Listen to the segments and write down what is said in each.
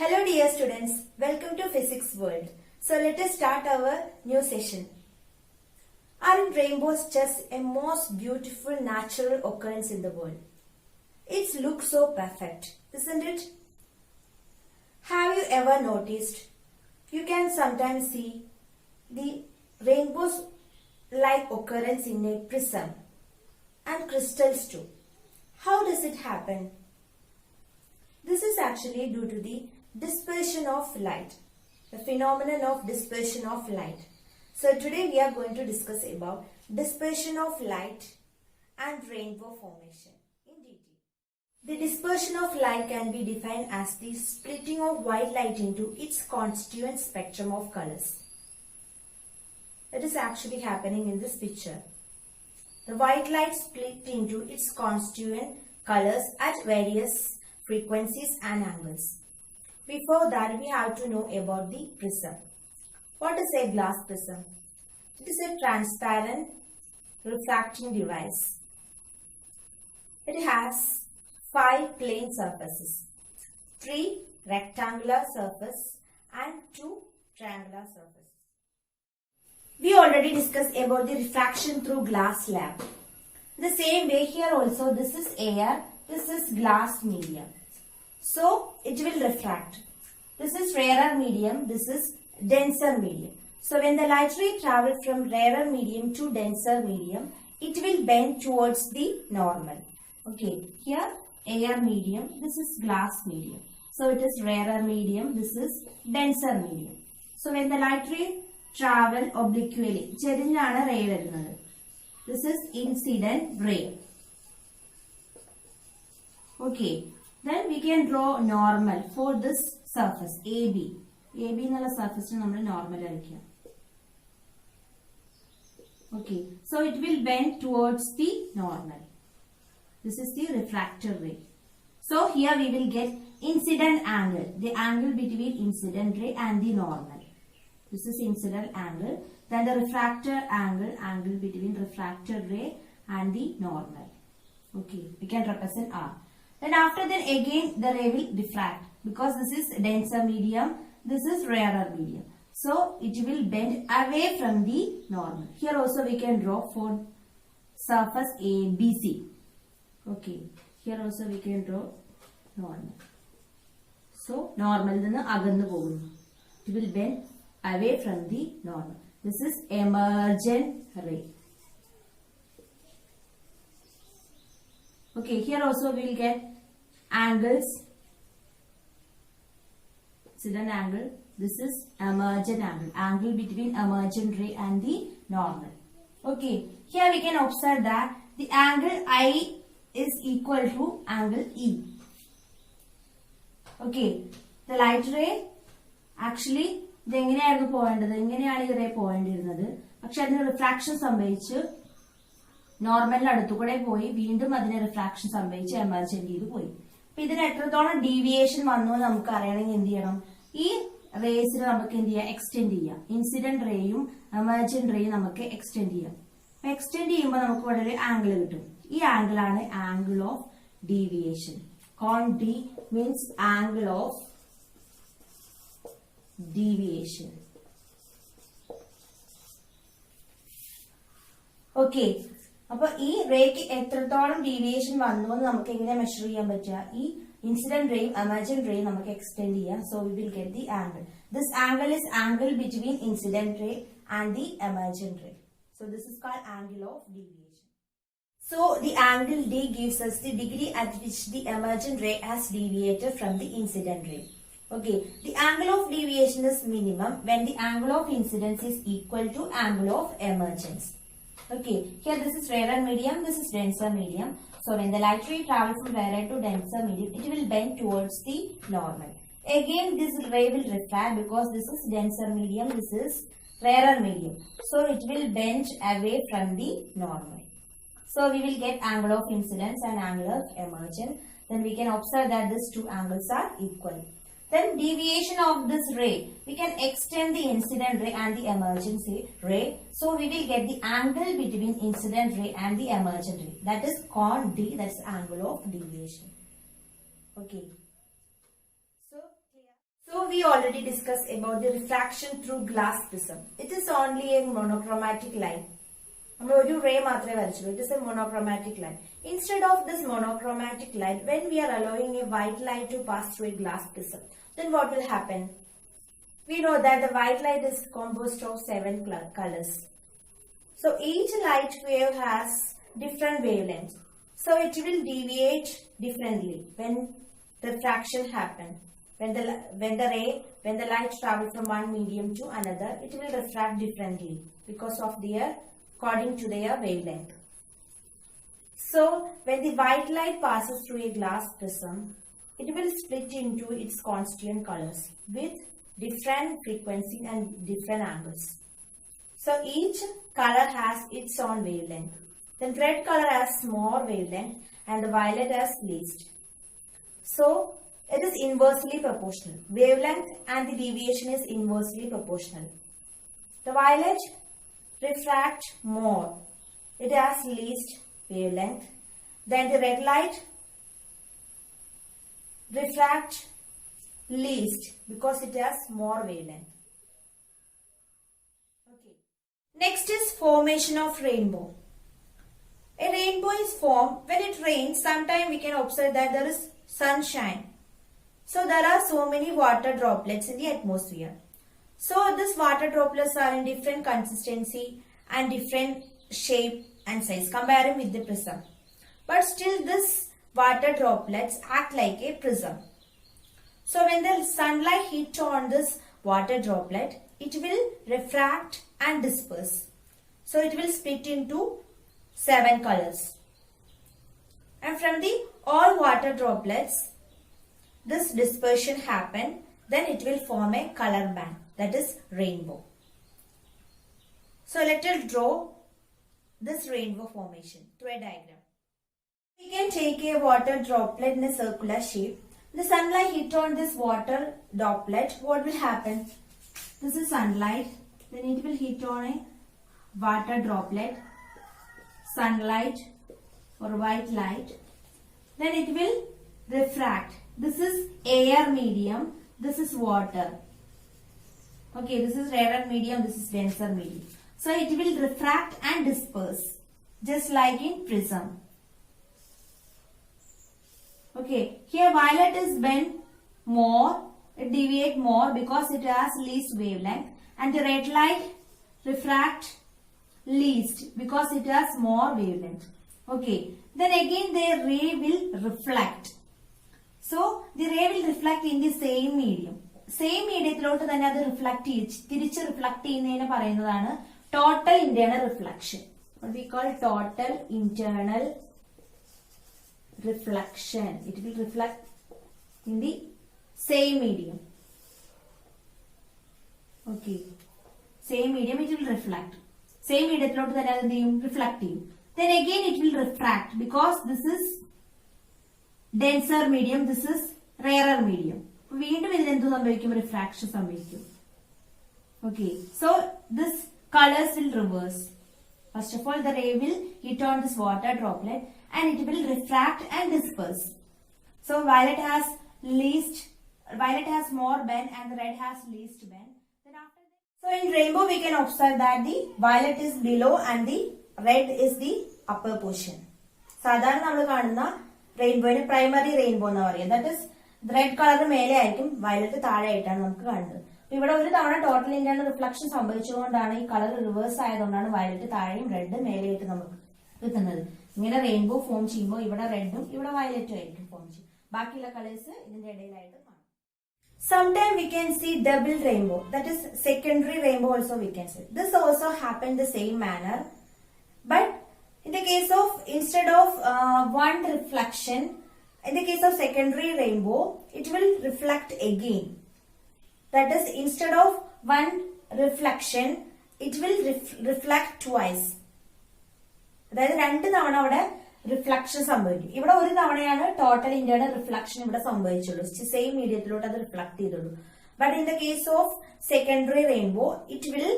Hello dear students, welcome to Physics World. So let us start our new session. Aren't rainbows just a most beautiful natural occurrence in the world? It looks so perfect, isn't it? Have you ever noticed you can sometimes see the rainbows like occurrence in a prism and crystals too? How does it happen? This is actually due to the dispersion of light, the phenomenon of dispersion of light. So today we are going to discuss about dispersion of light and rainbow formation in detail. The dispersion of light can be defined as the splitting of white light into its constituent spectrum of colors. It is actually happening in this picture. The white light split into its constituent colors at various frequencies and angles. Before that, we have to know about the prism. What is a glass prism? It is a transparent refracting device. It has 5 plane surfaces, 3 rectangular surfaces and 2 triangular surfaces. We already discussed about the refraction through glass slab. The same way here also, this is air, this is glass medium. So it will refract. This is rarer medium, this is denser medium. So when the light ray travels from rarer medium to denser medium, it will bend towards the normal. Okay, here air medium, this is glass medium. So it is rarer medium, this is denser medium. So when the light ray travel obliquely, this is incident ray. Okay. Then we can draw normal for this surface AB. AB is surface normal. Okay, so it will bend towards the normal. This is the refractor ray. So here we will get incident angle, the angle between incident ray and the normal. This is incident angle. Then the refractor angle, angle between refractor ray and the normal. Okay, we can represent R. Then after that again the ray will diffract because this is denser medium, this is rarer medium. So it will bend away from the normal. Here also we can draw for surface ABC. Okay, here also we can draw normal. So normal it will bend away from the normal. This is emergent ray. Okay, here also we will get angles, incident angle. This is emergent angle, angle between emergent ray and the normal. Okay, here we can observe that the angle I is equal to angle E. Okay, the light ray actually ഇതെങ്ങനെയായിരുന്നു പോകേണ്ടത്, ഇങ്ങനെയാണ് ഈ ray പോകേണ്ടിരുന്നത്. പക്ഷെ അതിന് refraction സംഭവിച്ച് നോർമലിന് അടുത്തുകൂടെ പോയി വീണ്ടും അതിന് refraction സംഭവിച്ച് എമർജന്റ് ചെയ്ത് പോയി. അപ്പൊ ഇതിന് എത്രത്തോളം ഡീവിയേഷൻ വന്നു നമുക്ക് അറിയണമെങ്കിൽ എന്ത് ചെയ്യണം, ഈ റേസിന് നമുക്ക് എന്ത് ചെയ്യാം, എക്സ്റ്റെൻഡ് ചെയ്യാം. ഇൻസിഡന്റ് റേയും എമർജന്റ് റേയും നമുക്ക് എക്സ്റ്റെൻഡ് ചെയ്യാം. അപ്പൊ എക്സ്റ്റെൻഡ് ചെയ്യുമ്പോൾ നമുക്ക് ഇവിടെ ഒരു ആംഗിൾ കിട്ടും. ഈ ആംഗിൾ ആണ് ആംഗിൾ ഓഫ് ഡീവിയേഷൻ. കോൺ D means angle of deviation. Okay, അപ്പൊ ഈ റേക്ക് എത്രത്തോളം ഡീവിയേഷൻ വന്നു എന്ന് നമുക്ക് എങ്ങനെ മെഷർ ചെയ്യാൻ പറ്റുക, ഈ ഇൻസിഡന്റ് റേയും എമർജന്റ് റേയും നമുക്ക് എക്സ്റ്റെൻഡ് ചെയ്യാം. So we will get the angle. This angle is angle between incident ray and the emergent ray. So this is called angle of deviation. So the angle D gives us the degree at which the emergent ray has deviated from the incident ray. Okay, the angle of deviation is minimum when the angle of incidence is equal to angle of emergence. Okay, here this is rarer medium, this is denser medium. So when the light ray travels from rarer to denser medium, it will bend towards the normal. Again this ray will refract because this is denser medium, this is rarer medium. So it will bend away from the normal. So we will get angle of incidence and angle of emergence. Then we can observe that these two angles are equal. Then deviation of this ray, we can extend the incident ray and the emergent ray. So we will get the angle between incident ray and the emergent ray. That is con D, that's angle of deviation. Okay. So we already discussed about the refraction through glass prism. It is only a monochromatic line. It is a monochromatic line. Instead of this monochromatic light, when we are allowing a white light to pass through a glass prism, then what will happen? We know that the white light is composed of 7 colors. So each light wave has different wavelengths. So it will deviate differently when refraction happens. When the light travels from one medium to another, it will refract differently because of according to their wavelength. So when the white light passes through a glass prism, it will split into its constituent colors with different frequency and different angles. So each color has its own wavelength. The red color has more wavelength and the violet has least. So it is inversely proportional. Wavelength and the deviation is inversely proportional. The violet refract more. It has least wavelength. Then the red light refract least because it has more wavelength. Okay. Next is formation of rainbow. A rainbow is formed when it rains. Sometimes we can observe that there is sunshine. So there are so many water droplets in the atmosphere. So these water droplets are in different consistency and different shape and size comparing with the prism. But still these water droplets act like a prism. So when the sunlight hits on this water droplet, it will refract and disperse. So it will split into 7 colors. And from the all water droplets, this dispersion happen, then it will form a color band, that is rainbow. So let us draw this rainbow formation through a diagram. We can take a water droplet in a circular shape. The sunlight hit on this water droplet. What will happen? This is sunlight. Then it will hit on a water droplet, sunlight or white light. Then it will refract. This is air medium. This is water. Okay, this is rarer medium. This is denser medium. So it will refract and disperse, just like in prism. Okay, here violet is bent more, it deviates more because it has least wavelength, and the red light refract least because it has more wavelength. Okay, then again the ray will reflect. So the ray will reflect in the same medium. Same mediയത്തിലോട്ട് തന്നെ അത് തിരിച്ച് reflect ചെയ്യുന്നതിനെ പറയുന്നതാണ് total internal reflection. What we call total internal reflection. It will reflect in the same medium. Okay. Same medium it will reflect. Same medium തന്നെ അത് എന്ത് ചെയ്യും? Reflect ചെയ്യും. Then again it will refract because this is denser medium, this is rarer medium. വീണ്ടും ഇതിൽ എന്ത് സംഭവിക്കും? Refraction സംഭവിക്കും. Okay. So this colors will reverse. First of all, the ray will hit on this water droplet and it will refract and disperse. So violet has more bend and the red has least bend. Then after that, so in rainbow we can observe that the violet is below and the red is the upper portion. സാധാരണ നമ്മൾ കാണുന്ന റെയിൻബോയിന് primary rainbow എന്ന് പറയുന്നത്. That is red colour മേലെ ആയിരിക്കും, violet താഴെ ആയിട്ടാണ് നമുക്ക് കാണുന്നത്. ഇവിടെ ഒരു തവണ ടോട്ടൽ ഇന്റേണൽ റിഫ്ലക്ഷൻ സംഭവിച്ചുകൊണ്ടാണ് ഈ കളർ റിവേഴ്സ് ആയതുകൊണ്ടാണ് വയലറ്റ് താഴെയും റെഡ് മേലെയായിട്ട് നമുക്ക് കിട്ടുന്നത്. ഇങ്ങനെ റെയിൻബോ ഫോം ചെയ്യുമ്പോൾ ഇവിടെ റെഡും ഇവിടെ വയലറ്റും ആയിരിക്കും ഫോം ചെയ്യും. ബാക്കിയുള്ള കളേഴ്സ് ഇതിന്റെ ഇടയിലായിട്ട് കാണും. Sometimes we can see double rainbow, that is secondary rainbow also we can see. This also happen the same manner, but in the case of instead of one reflection, in the case of secondary rainbow, it will reflect again. That is, instead of one reflection, it will reflect twice. അതായത് 2 തവണ അവിടെ reflection സംഭവിക്കും. ഇവിടെ ഒരു തവണയാണ് total internal reflection ഇവിടെ സംഭവിച്ചുള്ളൂ. Same മീഡിയത്തിലോട്ട് അത് reflect ചെയ്തുള്ളൂ. But in the case of secondary rainbow it will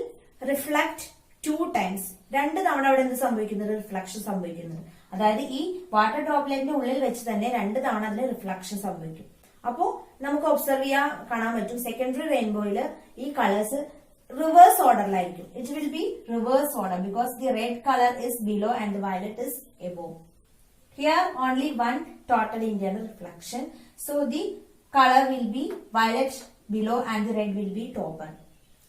reflect 2 times. 2 തവണ അവിടെ എന്ത് സംഭവിക്കുന്നത്? റിഫ്ലക്ഷൻ സംഭവിക്കുന്നത്. അതായത് ഈ വാട്ടർ ഡ്രോപ്ലെറ്റിന്റെ ഉള്ളിൽ വെച്ച് തന്നെ 2 തവണ അതിന് റിഫ്ലക്ഷൻ സംഭവിക്കും. അപ്പോ നമുക്ക് ഒബ്സർവ് ചെയ്യാൻ കാണാൻ പറ്റും സെക്കൻഡറി റെയിൻബോയില് ഈ കളേഴ്സ് റിവേഴ്സ് ഓർഡറിലായിരിക്കും. It will be reverse order because the red colour is below and the violet is above. Here only one total internal reflection. So the color will be violet below and the red will be topper.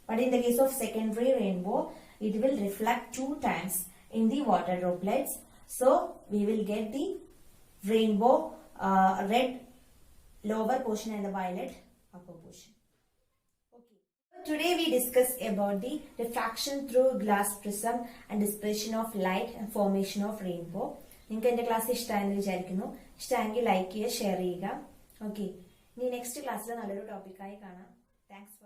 But in the case of secondary rainbow, it will reflect 2 times in the water droplets. So we will get the rainbow red lower portion and the violet upper portion. Okay. Today we discuss about the refraction through glass prism and dispersion of light and formation of rainbow. നിങ്ങൾക്ക് എന്റെ class ഇഷ്ടമായെന്ന് വിചാരിക്കുന്നു. ഇഷ്ടമെങ്കിൽ like ചെയ്യുക, share ചെയ്യുക. Okay, ഇനി next ക്ലാസ്സിൽ നല്ലൊരു ടോപ്പിക്കായി കാണാം. താങ്ക്സ്.